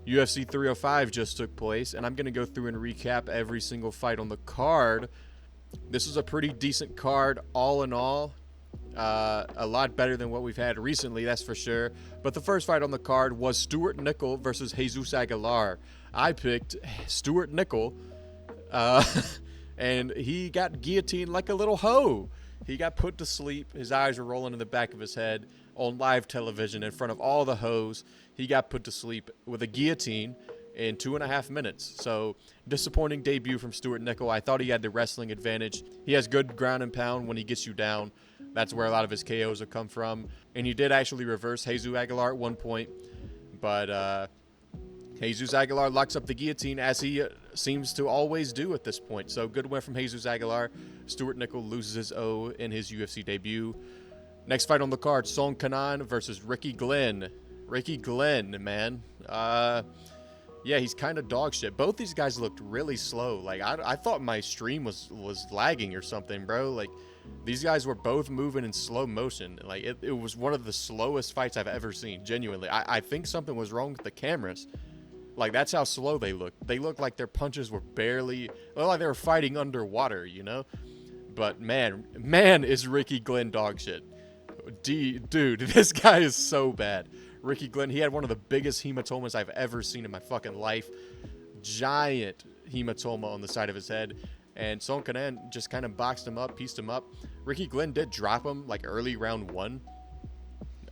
UFC 305 just took place, and I'm going to go through and recap every single fight on the card. This is a pretty decent card all in all. A lot better than what we've had recently, that's for sure. But the first fight on the card was Stuart Nickel versus Jesus Aguilar. I picked Stuart Nickel, and he got guillotined like a little hoe. He got put to sleep. His eyes were rolling in the back of his head on live television in front of all the hoes. He got put to sleep with a guillotine in 2.5 minutes. So, disappointing debut from Stuart Nickel. I thought he had the wrestling advantage. He has good ground and pound when he gets you down. That's where a lot of his KOs have come from. And he did actually reverse Jesus Aguilar at one point. But Jesus Aguilar locks up the guillotine, as he seems to always do at this point. So, good win from Jesus Aguilar. Stuart Nickel loses his O in his UFC debut. Next fight on the card, Song Kanan versus Ricky Glenn. Ricky Glenn, man. Yeah, he's kind of dog shit. Both these guys looked really slow. Like, I thought my stream was lagging or something, bro. Like, these guys were both moving in slow motion. Like, it was one of the slowest fights I've ever seen, genuinely. I think something was wrong with the cameras. Like, that's how slow they looked. They looked like their punches were barely, like they were fighting underwater, you know? But, man, is Ricky Glenn dog shit. Dude, this guy is so bad. Ricky Glenn, he had one of the biggest hematomas I've ever seen in my fucking life. Giant hematoma on the side of his head. And Song Kanan just kind of boxed him up, pieced him up. Ricky Glenn did drop him, like, early round 1.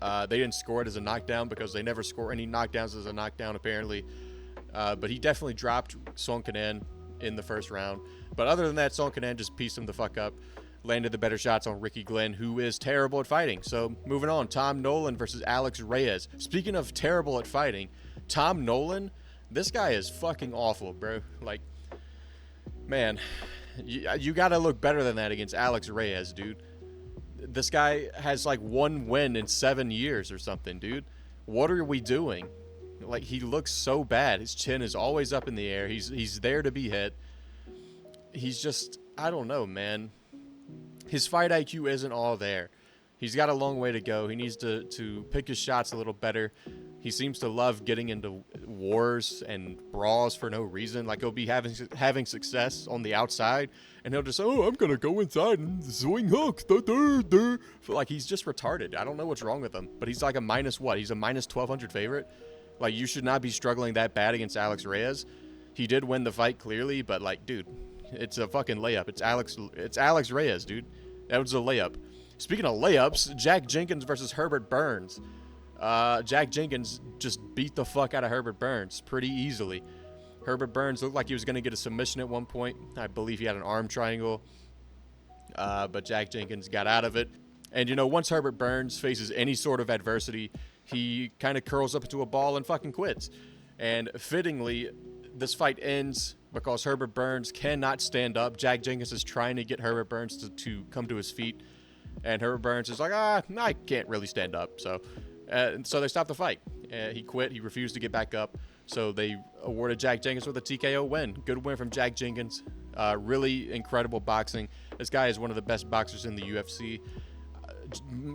They didn't score it as a knockdown because they never score any knockdowns as a knockdown, apparently. But he definitely dropped Song Kanan in the first round. But other than that, Song Kanan just pieced him the fuck up. Landed the better shots on Ricky Glenn, who is terrible at fighting. So, moving on, Tom Nolan versus Alex Reyes. Speaking of terrible at fighting, Tom Nolan, this guy is fucking awful, bro. Like, man, you gotta look better than that against Alex Reyes, dude. This guy has, like, 1 win in 7 years or something, dude. What are we doing? Like, he looks so bad. His chin is always up in the air. He's there to be hit. He's just, I don't know, man. His fight IQ isn't all there. He's got a long way to go. He needs to pick his shots a little better. He seems to love getting into wars and brawls for no reason. Like, he'll be having success on the outside, and he'll just say, oh, I'm going to go inside and swing hooks. Like, he's just retarded. I don't know what's wrong with him. But he's like a minus what? He's a minus 1,200 favorite? Like, you should not be struggling that bad against Alex Reyes. He did win the fight, clearly, but, like, dude, it's a fucking layup. It's Alex Reyes, dude. That was a layup. Speaking of layups, Jack Jenkins versus Herbert Burns. Jack Jenkins just beat the fuck out of Herbert Burns pretty easily. Herbert Burns looked like he was going to get a submission at one point. I believe he had an arm triangle. But Jack Jenkins got out of it. And, you know, once Herbert Burns faces any sort of adversity, he kind of curls up into a ball and fucking quits. And fittingly, this fight ends because Herbert Burns cannot stand up. Jack Jenkins is trying to get Herbert Burns to come to his feet. And Herbert Burns is like, I can't really stand up. So they stopped the fight. He quit. He refused to get back up. So they awarded Jack Jenkins with a TKO win. Good win from Jack Jenkins. Really incredible boxing. This guy is one of the best boxers in the UFC.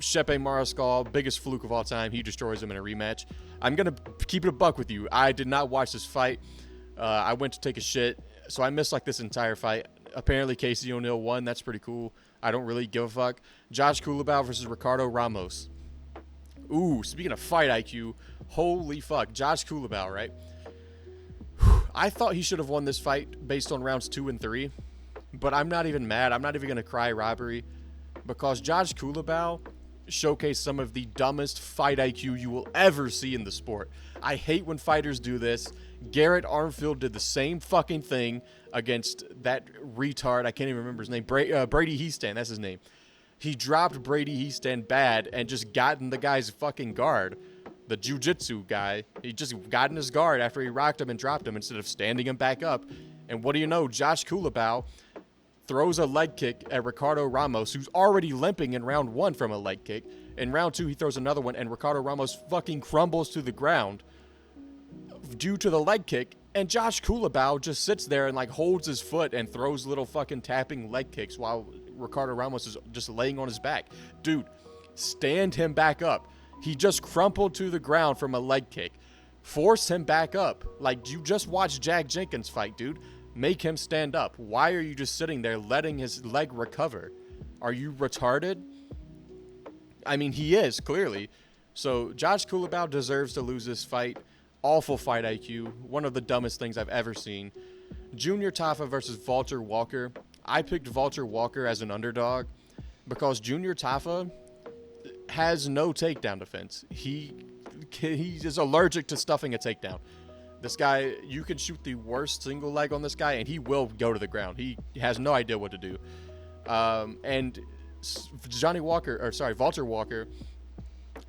Shepe Mariscal, biggest fluke of all time. He destroys him in a rematch. I'm going to keep it a buck with you. I did not watch this fight. I went to take a shit, so I missed like this entire fight. Apparently Casey O'Neill won. That's pretty cool. I don't really give a fuck. Josh Culibao versus Ricardo Ramos. Ooh, speaking of fight IQ, holy fuck. Josh Culibao, right? I thought he should have won this fight based on rounds 2 and 3, but I'm not even mad. I'm not even going to cry robbery because Josh Culibao showcased some of the dumbest fight IQ you will ever see in the sport. I hate when fighters do this. Garrett Armfield did the same fucking thing against that retard. I can't even remember his name. Brady Heastan, that's his name. He dropped Brady Heastan bad and just got in the guy's fucking guard. The jiu-jitsu guy. He just got in his guard after he rocked him and dropped him instead of standing him back up. And what do you know? Josh Culibao throws a leg kick at Ricardo Ramos, who's already limping in round 1 from a leg kick. In round 2, he throws another one, and Ricardo Ramos fucking crumbles to the ground due to the leg kick. And Josh Culibao just sits there and, like, holds his foot and throws little fucking tapping leg kicks while Ricardo Ramos is just laying on his back. Dude, stand him back up. He just crumpled to the ground from a leg kick. Force him back up. Like, you just watched Jack Jenkins fight, dude. Make him stand up. Why are you just sitting there letting his leg recover? Are you retarded? I mean, he is, clearly. So Josh Kulabau deserves to lose this fight. Awful fight IQ. One of the dumbest things I've ever seen. Junior Tafa versus Walter Walker. I picked Walter Walker as an underdog because Junior Tafa has no takedown defense. He is allergic to stuffing a takedown. This guy, you can shoot the worst single leg on this guy, and he will go to the ground. He has no idea what to do. And Walter Walker.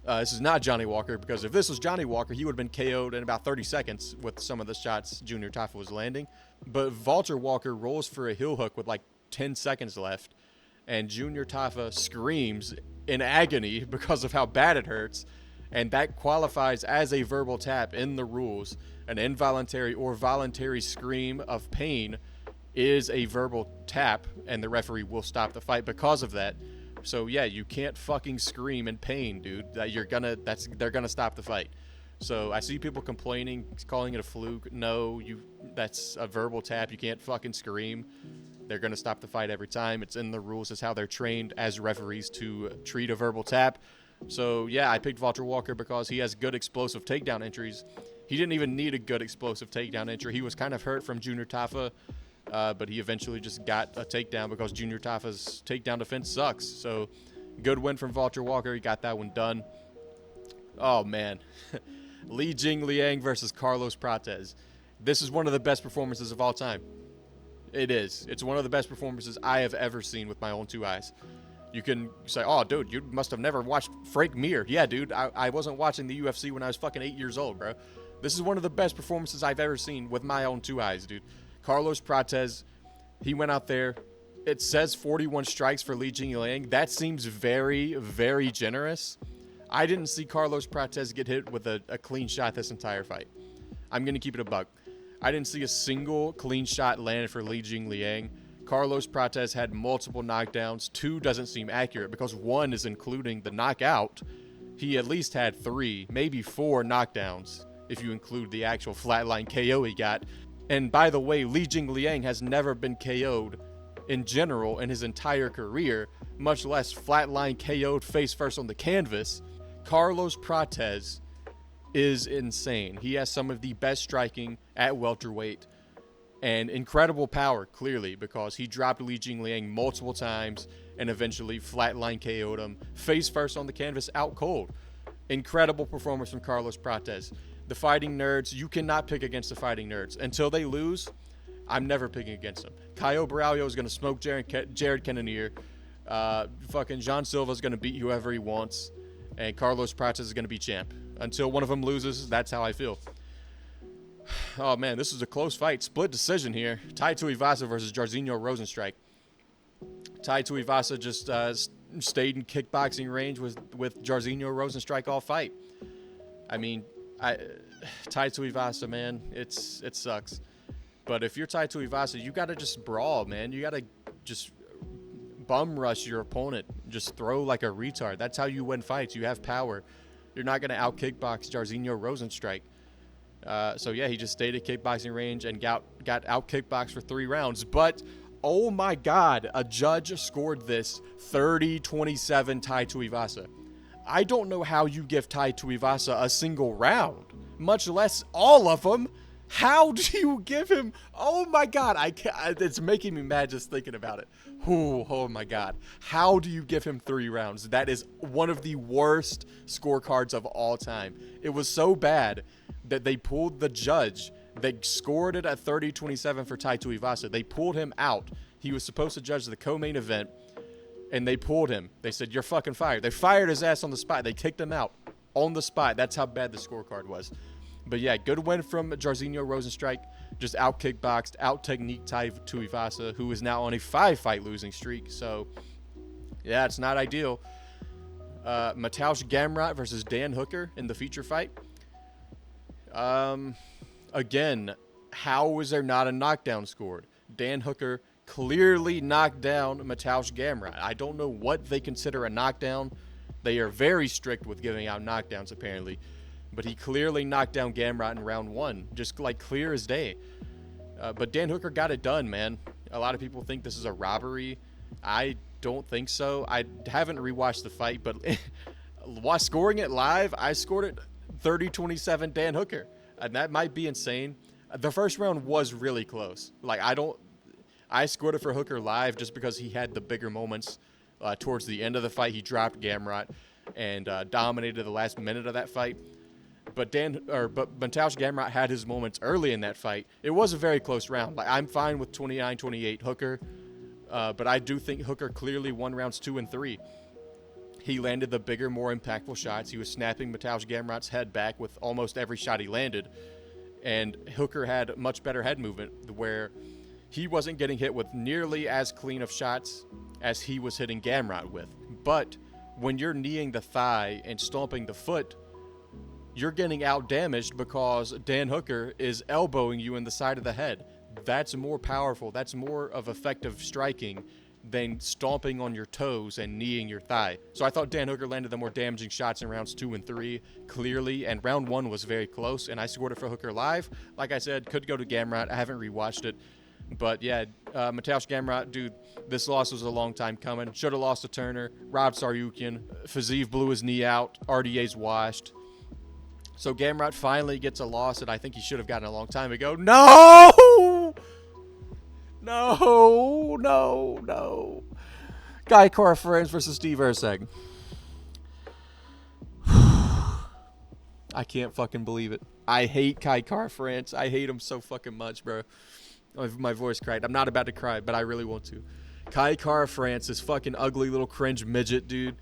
This is not Johnny Walker, because if this was Johnny Walker, he would have been KO'd in about 30 seconds with some of the shots Junior Tafa was landing. But Walter Walker rolls for a heel hook with like 10 seconds left, and Junior Tafa screams in agony because of how bad it hurts, and that qualifies as a verbal tap in the rules. An involuntary or voluntary scream of pain is a verbal tap, and the referee will stop the fight because of that. So yeah, you can't fucking scream in pain, dude. They're gonna stop the fight. So I see people complaining, calling it a fluke. No, that's a verbal tap. You can't fucking scream. They're gonna stop the fight every time. It's in the rules. It's how they're trained as referees to treat a verbal tap. So yeah, I picked Walter Walker because he has good explosive takedown entries. He didn't even need a good explosive takedown entry. He was kind of hurt from Junior Tafa. But he eventually just got a takedown because Junior Tafa's takedown defense sucks. So, good win from Walter Walker. He got that one done. Oh, man. Li Jingliang versus Carlos Prates. This is one of the best performances of all time. It is. It's one of the best performances I have ever seen with my own two eyes. You can say, oh, dude, you must have never watched Frank Mir. Yeah, dude, I wasn't watching the UFC when I was fucking 8 years old, bro. This is one of the best performances I've ever seen with my own two eyes, dude. Carlos Prates, he went out there. It says 41 strikes for Li Jingliang. That seems very, very generous. I didn't see Carlos Prates get hit with a clean shot this entire fight. I'm going to keep it a buck. I didn't see a single clean shot landed for Li Jingliang. Carlos Prates had multiple knockdowns. 2 doesn't seem accurate because 1 is including the knockout. He at least had 3, maybe 4 knockdowns if you include the actual flatline KO he got. And by the way, Li Jingliang has never been KO'd in general in his entire career, much less flatline KO'd face first on the canvas. Carlos Prates is insane. He has some of the best striking at welterweight and incredible power, clearly, because he dropped Li Jingliang multiple times and eventually flatline KO'd him face first on the canvas out cold. Incredible performance from Carlos Prates. The Fighting Nerds, you cannot pick against the Fighting Nerds. Until they lose, I'm never picking against them. Caio Braulio is going to smoke Jared Cannonier. Fucking John Silva is going to beat whoever he wants. And Carlos Prates is going to be champ. Until one of them loses, that's how I feel. Oh, man, this is a close fight. Split decision here. Tai Tuivasa versus Jairzinho Rozenstruik. Tai Tuivasa just stayed in kickboxing range with Jairzinho Rozenstruik all fight. I mean, Tai Tuivasa, man, it sucks. But if you're Tai Tuivasa, you got to just brawl, man. You got to just bum rush your opponent. Just throw like a retard. That's how you win fights. You have power. You're not going to out-kickbox Jairzinho Rozenstruik. So, yeah, he just stayed at kickboxing range and got out-kickboxed for 3 rounds. But, oh, my God, a judge scored this 30-27 Tai Tuivasa. I don't know how you give Tai Tuivasa a single round, much less all of them. How do you give him? Oh my God, it's making me mad just thinking about it. Oh my God, how do you give him 3 rounds? That is one of the worst scorecards of all time. It was so bad that they pulled the judge. They scored it at 30-27 for Tai Tuivasa. They pulled him out. He was supposed to judge the co-main event, and they pulled him. They said, you're fucking fired. They fired his ass on the spot. They kicked him out on the spot. That's how bad the scorecard was. But yeah, good win from Jairzinho Rozenstruik. Just out-kickboxed, out-techniqued Tai Tuivasa, who is now on a 5-fight losing streak. So, yeah, it's not ideal. Mateusz Gamrot versus Dan Hooker in the feature fight. Again, how was there not a knockdown scored? Dan Hooker clearly knocked down Mateusz Gamrot. I don't know what they consider a knockdown. They are very strict with giving out knockdowns, apparently. but he clearly knocked down Gamrot in round 1, just like clear as day. But Dan Hooker got it done, man. A lot of people think this is a robbery. I don't think so. I haven't rewatched the fight, but while scoring it live, I scored it 30-27 Dan Hooker. And that might be insane. The first round was really close. Like, I scored it for Hooker live just because he had the bigger moments towards the end of the fight. He dropped Gamrot and dominated the last minute of that fight. But Mateusz Gamrot had his moments early in that fight. It was a very close round. Like, I'm fine with 29-28 Hooker, but I do think Hooker clearly won rounds 2 and 3. He landed the bigger, more impactful shots. He was snapping Mateusz Gamrot's head back with almost every shot he landed. And Hooker had much better head movement where he wasn't getting hit with nearly as clean of shots as he was hitting Gamrot with. But when you're kneeing the thigh and stomping the foot, you're getting out damaged because Dan Hooker is elbowing you in the side of the head. That's more powerful. That's more of effective striking than stomping on your toes and kneeing your thigh. So I thought Dan Hooker landed the more damaging shots in rounds 2 and 3, clearly, and round 1 was very close, and I scored it for Hooker live. Like I said, could go to Gamrot. I haven't rewatched it. But yeah, Mateusz Gamrot, dude, this loss was a long time coming. Should have lost to Turner. Rob Saryukian. Fiziev blew his knee out. RDA's washed. So Gamrot finally gets a loss that I think he should have gotten a long time ago. No! No. Guy Car Friends versus Steve Erceg. I can't fucking believe it. I hate Kai Car France. I hate him so fucking much, bro. My voice cracked. I'm not about to cry, but I really want to. Kai Car France, this fucking ugly little cringe midget, dude.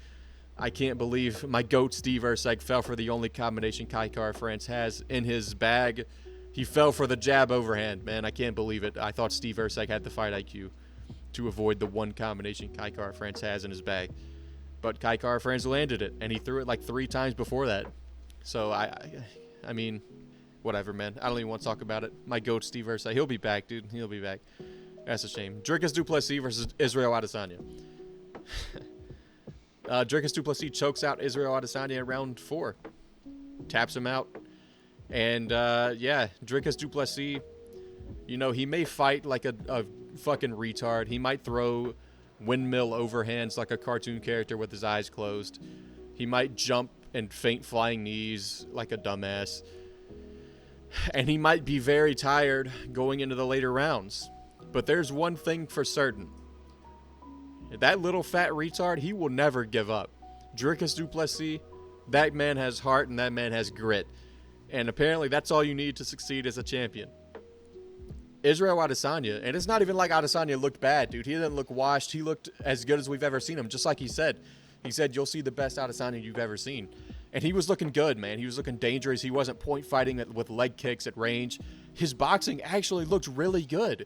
I can't believe my GOAT Steve Erceg fell for the only combination Kai Car France has in his bag. He fell for the jab overhand, man. I can't believe it. I thought Steve Erceg had the fight IQ to avoid the one combination Kai Car France has in his bag. But Kai Car France landed it, and he threw it like 3 times before that. So, I mean, whatever, man. I don't even want to talk about it. My GOAT Steve Erceg. He'll be back, dude. He'll be back. That's a shame. Dricus Du Plessis versus Israel Adesanya. Dricus Du Plessis chokes out Israel Adesanya in round 4. Taps him out. And, yeah, Dricus Du Plessis, you know, he may fight like a fucking retard. He might throw windmill overhands like a cartoon character with his eyes closed. He might jump and feint flying knees like a dumbass. And he might be very tired going into the later rounds. But there's one thing for certain. That little fat retard, he will never give up. Dricus Du Plessis, that man has heart and that man has grit. And apparently that's all you need to succeed as a champion. Israel Adesanya, and it's not even like Adesanya looked bad, dude. He didn't look washed. He looked as good as we've ever seen him, just like he said. He said, you'll see the best Adesanya you've ever seen. And he was looking good, man. He was looking dangerous. He wasn't point fighting with leg kicks at range. His boxing actually looked really good.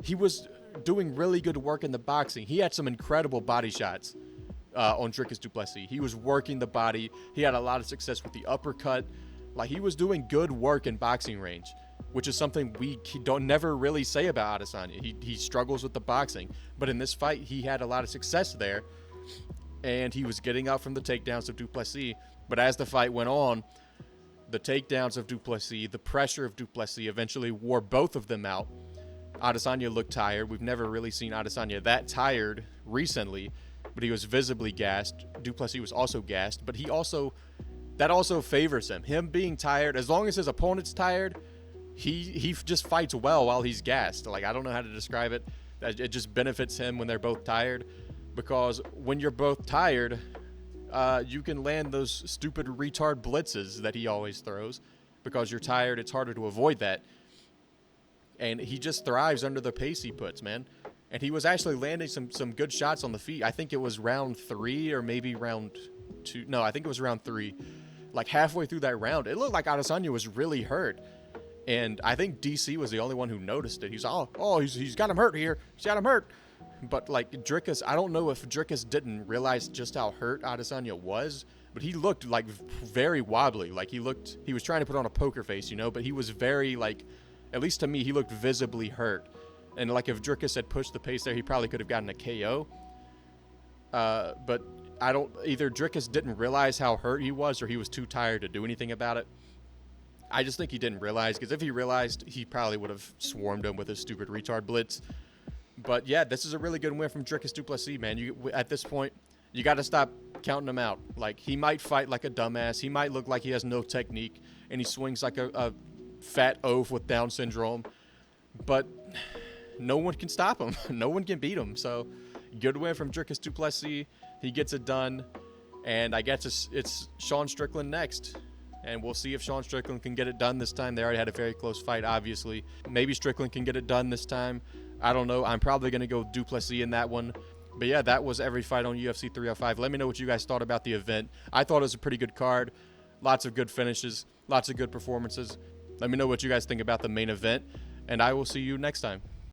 He was doing really good work in the boxing. He had some incredible body shots on Dricus Du Plessis. He was working the body. He had a lot of success with the uppercut. Like, he was doing good work in boxing range, which is something we don't never really say about Adesanya. He struggles with the boxing. But in this fight, he had a lot of success there. And he was getting out from the takedowns of Du Plessis. But as the fight went on, the takedowns of Du Plessis, the pressure of Du Plessis eventually wore both of them out. Adesanya looked tired. We've never really seen Adesanya that tired recently, but he was visibly gassed. Du Plessis was also gassed, but that also favors him. Him being tired, as long as his opponent's tired, he just fights well while he's gassed. Like, I don't know how to describe it. It just benefits him when they're both tired, because when you're both tired, you can land those stupid retard blitzes that he always throws. Because you're tired, it's harder to avoid that. And he just thrives under the pace he puts, man. And he was actually landing some good shots on the feet. I think it was round 3 or maybe round 2. No, I think it was round 3. Like, halfway through that round, it looked like Adesanya was really hurt. And I think DC was the only one who noticed it. He's he's got him hurt here. He's got him hurt. But, like, Dricus, I don't know if Dricus didn't realize just how hurt Adesanya was, but he looked, like, very wobbly. Like, he was trying to put on a poker face, you know, but he was very, like, at least to me, he looked visibly hurt. And, like, if Dricus had pushed the pace there, he probably could have gotten a KO. But either Dricus didn't realize how hurt he was or he was too tired to do anything about it. I just think he didn't realize, because if he realized, he probably would have swarmed him with his stupid retard blitz. But yeah, this is a really good win from Dricus Du Plessis, man. At this point, you got to stop counting him out. Like, he might fight like a dumbass. He might look like he has no technique, and he swings like a fat oaf with Down syndrome. But no one can stop him. No one can beat him. So, good win from Dricus Du Plessis. He gets it done. And I guess it's Sean Strickland next. And we'll see if Sean Strickland can get it done this time. They already had a very close fight, obviously. Maybe Strickland can get it done this time. I don't know. I'm probably going to go Du Plessis in that one. But yeah, that was every fight on UFC 305. Let me know what you guys thought about the event. I thought it was a pretty good card. Lots of good finishes. Lots of good performances. Let me know what you guys think about the main event. And I will see you next time.